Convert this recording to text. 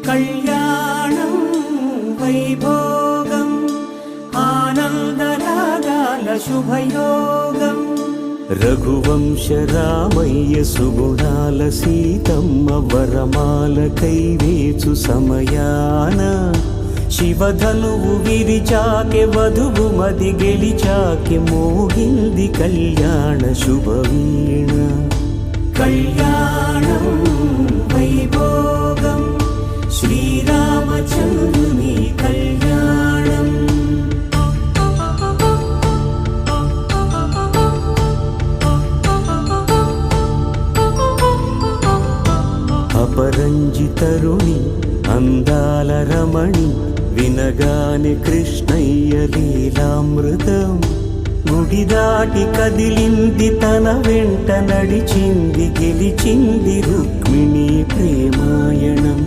కళ్యాణం వైభోగం ఆనందరాగాల శుభయోగం రఘువంశ రామయ్య సుగుణాల సీతమ్మ వరమాల కైవేచు సమయాన శివధనువు విరిచాకె వధువు మది గెలిచాకె మోగింది కళ్యాణ శుభవీణ కళ్యాణం వైభోగం శ్రీరామచంద్రుని కళ్యాణం అపరంజి తరుణి అందాల రమణి వినగానే కృష్ణయ్య లీలామృతం గుడి దాటి కదిలింది తన వెంట నడిచింది గెలిచింది రుక్మిణి ప్రేమాయణం